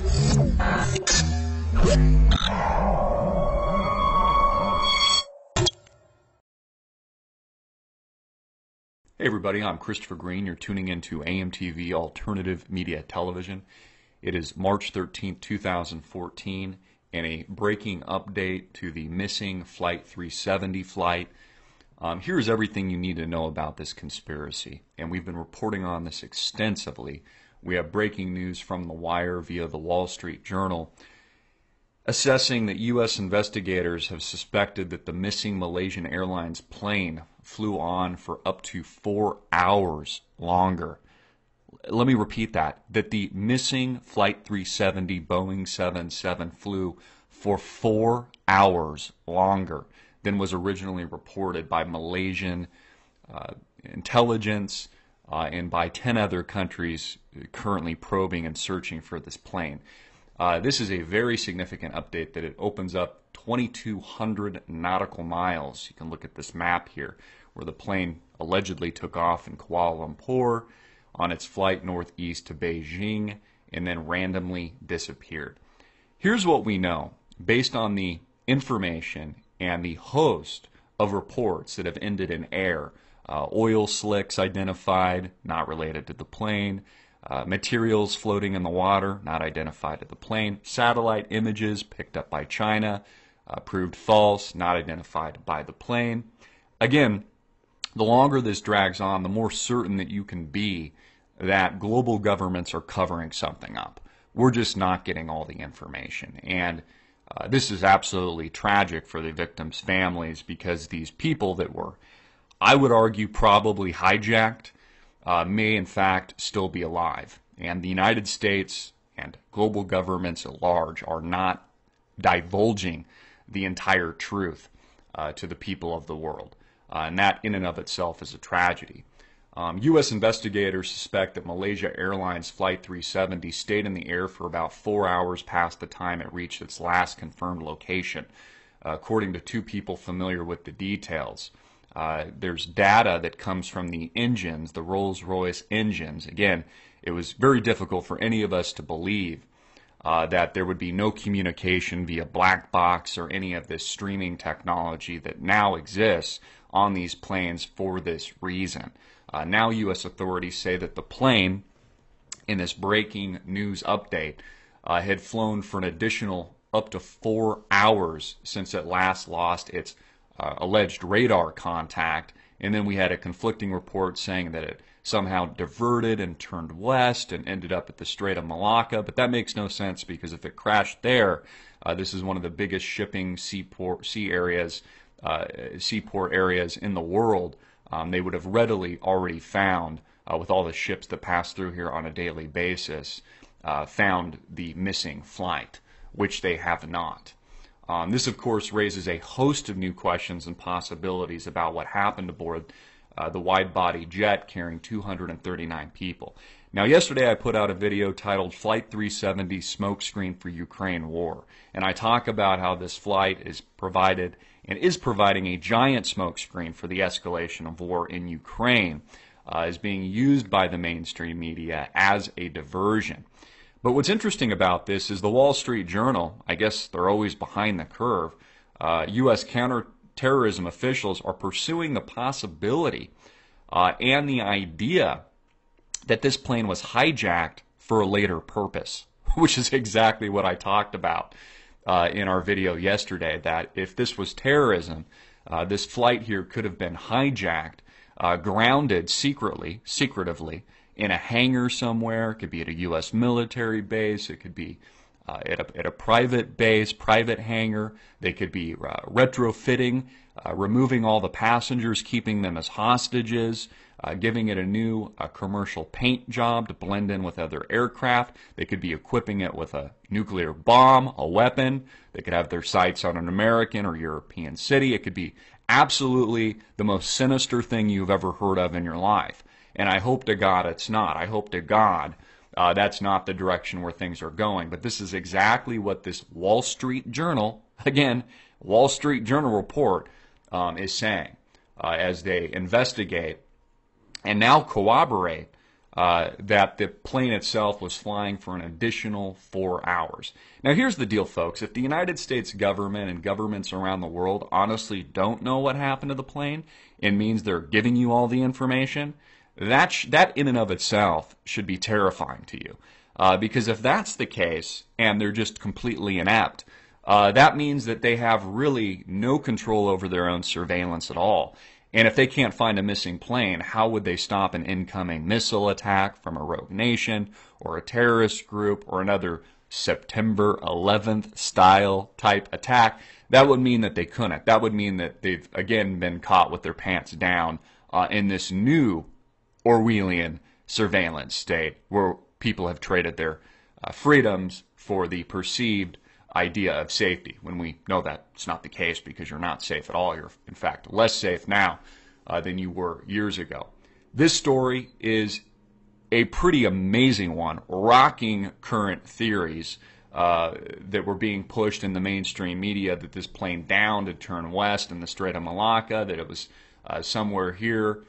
Hey everybody, I'm Christopher Green. You're tuning into AMTV Alternative Media Television. It is March 13th, 2014, and a breaking update to the missing Flight 370 flight. Here's everything you need to know about this conspiracy, and we've been reporting on this extensively. We have breaking news from The Wire via the Wall Street Journal, assessing that U.S. investigators have suspected that the missing Malaysian Airlines plane flew on for up to 4 hours longer. Let me repeat that the missing Flight 370 Boeing 77 flew for 4 hours longer than was originally reported by Malaysian intelligence and by 10 other countries currently probing and searching for this plane. This is a very significant update that it opens up 2,200 nautical miles. You can look at this map here where the plane allegedly took off in Kuala Lumpur on its flight northeast to Beijing and then randomly disappeared. Here's what we know based on the information and the host of reports that have ended in air. Oil slicks identified, not related to the plane. Materials floating in the water, not identified at the plane. Satellite images picked up by China, proved false, not identified by the plane. Again, the longer this drags on, the more certain that you can be that global governments are covering something up. We're just not getting all the information. And this is absolutely tragic for the victims' families because these people that were, I would argue, probably hijacked, may in fact still be alive. And the United States and global governments at large are not divulging the entire truth to the people of the world. And that in and of itself is a tragedy. U.S. investigators suspect that Malaysia Airlines Flight 370 stayed in the air for about 4 hours past the time it reached its last confirmed location, according to two people familiar with the details. There's data that comes from the engines, the Rolls-Royce engines. Again, it was very difficult for any of us to believe that there would be no communication via black box or any of this streaming technology that now exists on these planes for this reason. Now U.S. authorities say that the plane, in this breaking news update, had flown for an additional up to 4 hours since it last lost its alleged radar contact, and then we had a conflicting report saying that it somehow diverted and turned west and ended up at the Strait of Malacca, but that makes no sense because if it crashed there, this is one of the biggest shipping seaport areas in the world. They would have readily already found, with all the ships that pass through here on a daily basis, found the missing flight, which they have not. This, of course, raises a host of new questions and possibilities about what happened aboard the wide-body jet carrying 239 people. Now, yesterday I put out a video titled Flight 370 Smokescreen for Ukraine War, and I talk about how this flight is providing a giant smokescreen for the escalation of war in Ukraine, is being used by the mainstream media as a diversion. But what's interesting about this is the Wall Street Journal, I guess they're always behind the curve, U.S. counterterrorism officials are pursuing the possibility and the idea that this plane was hijacked for a later purpose, which is exactly what I talked about in our video yesterday, that if this was terrorism, this flight here could have been hijacked, grounded secretively, in a hangar somewhere. It could be at a U.S. military base. It could be at a private base, private hangar. They could be retrofitting, removing all the passengers, keeping them as hostages, giving it a new commercial paint job to blend in with other aircraft. They could be equipping it with a nuclear bomb, a weapon. They could have their sights on an American or European city. It could be absolutely the most sinister thing you've ever heard of in your life. And I hope to God it's not. I hope to God that's not the direction where things are going. But this is exactly what this Wall Street Journal, again, Wall Street Journal report is saying as they investigate and now corroborate that the plane itself was flying for an additional 4 hours. Now here's the deal, folks. If the United States government and governments around the world honestly don't know what happened to the plane, it means they're giving you all the information, that in and of itself should be terrifying to you. Because if that's the case, and they're just completely inept, that means that they have really no control over their own surveillance at all. And if they can't find a missing plane, how would they stop an incoming missile attack from a rogue nation or a terrorist group or another September 11th style type attack? That would mean that they couldn't. That would mean that they've again been caught with their pants down in this new Orwellian surveillance state where people have traded their freedoms for the perceived idea of safety, when we know that's not the case, because you're not safe at all. You're, in fact, less safe now than you were years ago. This story is a pretty amazing one, rocking current theories that were being pushed in the mainstream media, that this plane downed and turned west in the Strait of Malacca, that it was somewhere here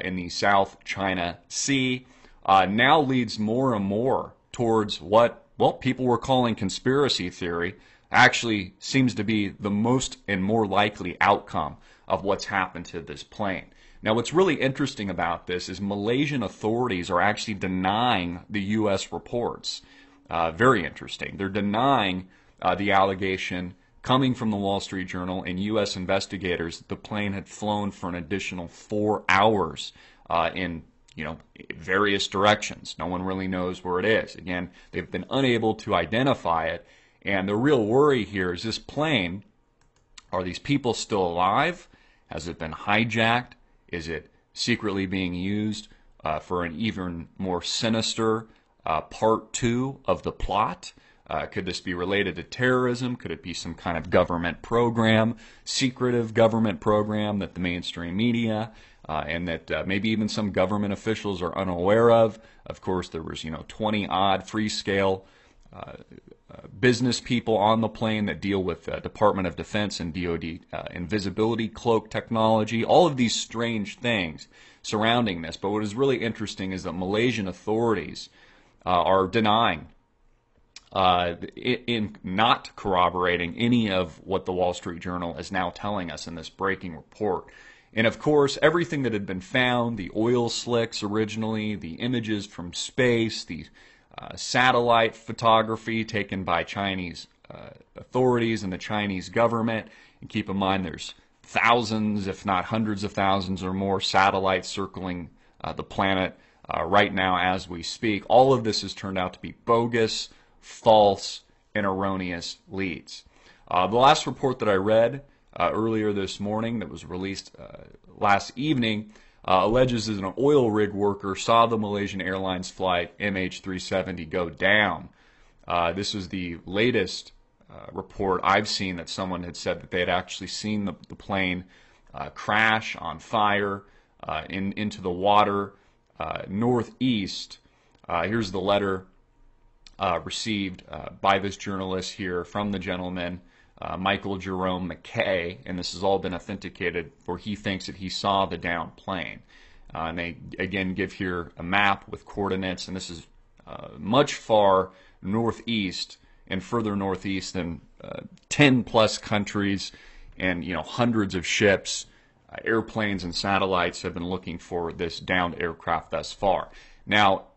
in the South China Sea, now leads more and more towards what, well, people were calling conspiracy theory, actually seems to be the most and more likely outcome of what's happened to this plane. Now, what's really interesting about this is Malaysian authorities are actually denying the U.S. reports. Very interesting. They're denying the allegation coming from the Wall Street Journal and U.S. investigators that the plane had flown for an additional 4 hours in various directions. No one really knows where it is. Again, they've been unable to identify it. And the real worry here is this plane, are these people still alive? Has it been hijacked? Is it secretly being used for an even more sinister part 2 of the plot? Could this be related to terrorism? Could it be some kind of government program, secretive government program that the mainstream media and that maybe even some government officials are unaware of? Of course, there was 20-odd free-scale business people on the plane that deal with Department of Defense and DoD invisibility cloak technology, all of these strange things surrounding this. But what is really interesting is that Malaysian authorities are denying, in not corroborating any of what the Wall Street Journal is now telling us in this breaking report. And of course, everything that had been found, the oil slicks originally, the images from space, the satellite photography taken by Chinese authorities and the Chinese government, and keep in mind there's thousands, if not hundreds of thousands or more satellites circling the planet right now as we speak. All of this has turned out to be bogus, false, and erroneous leads. The last report that I read earlier this morning that was released last evening alleges that an oil rig worker saw the Malaysian Airlines flight MH370 go down. This is the latest report I've seen that someone had said that they had actually seen the plane crash on fire into the water northeast. Here's the letter received by this journalist here from the gentleman, Michael Jerome McKay, and this has all been authenticated where he thinks that he saw the downed plane. And they again give here a map with coordinates, and this is much far northeast and further northeast than 10 plus countries and hundreds of ships, airplanes and satellites have been looking for this downed aircraft thus far. Now,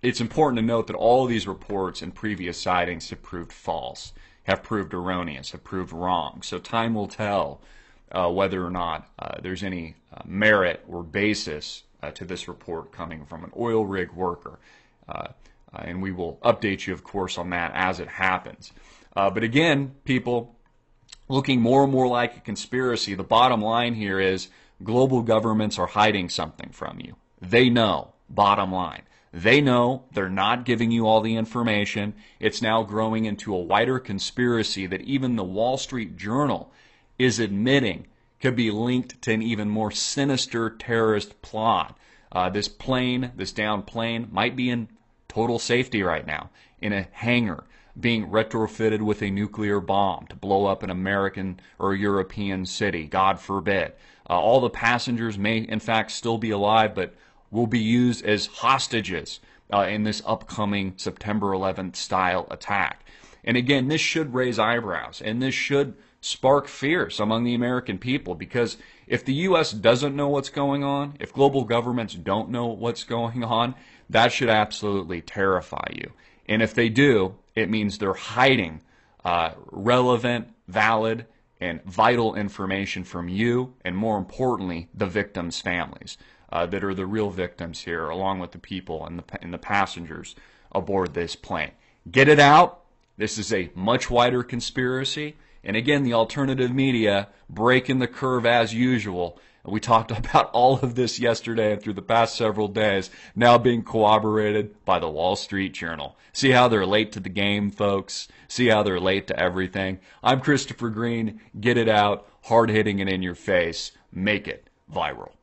it's important to note that all of these reports and previous sightings have proved false, have proved erroneous, have proved wrong. So time will tell whether or not there's any merit or basis to this report coming from an oil rig worker. And we will update you, of course, on that as it happens. But again, people, looking more and more like a conspiracy, the bottom line here is global governments are hiding something from you. They know, bottom line. They know they're not giving you all the information. It's now growing into a wider conspiracy that even the Wall Street Journal is admitting could be linked to an even more sinister terrorist plot. This plane, this downed plane, might be in total safety right now, in a hangar, being retrofitted with a nuclear bomb to blow up an American or European city, God forbid. All the passengers may, in fact, still be alive, but will be used as hostages in this upcoming September 11th style attack. And again, this should raise eyebrows, and this should spark fears among the American people, because if the U.S. doesn't know what's going on, if global governments don't know what's going on, that should absolutely terrify you. And if they do, it means they're hiding relevant, valid, and vital information from you, and more importantly, the victims' families that are the real victims here, along with the people and the passengers aboard this plane. Get it out. This is a much wider conspiracy. And again, the alternative media breaking the curve as usual. We talked about all of this yesterday and through the past several days, now being corroborated by the Wall Street Journal. See how they're late to the game, folks? See how they're late to everything? I'm Christopher Green. Get it out, hard-hitting it in your face. Make it viral.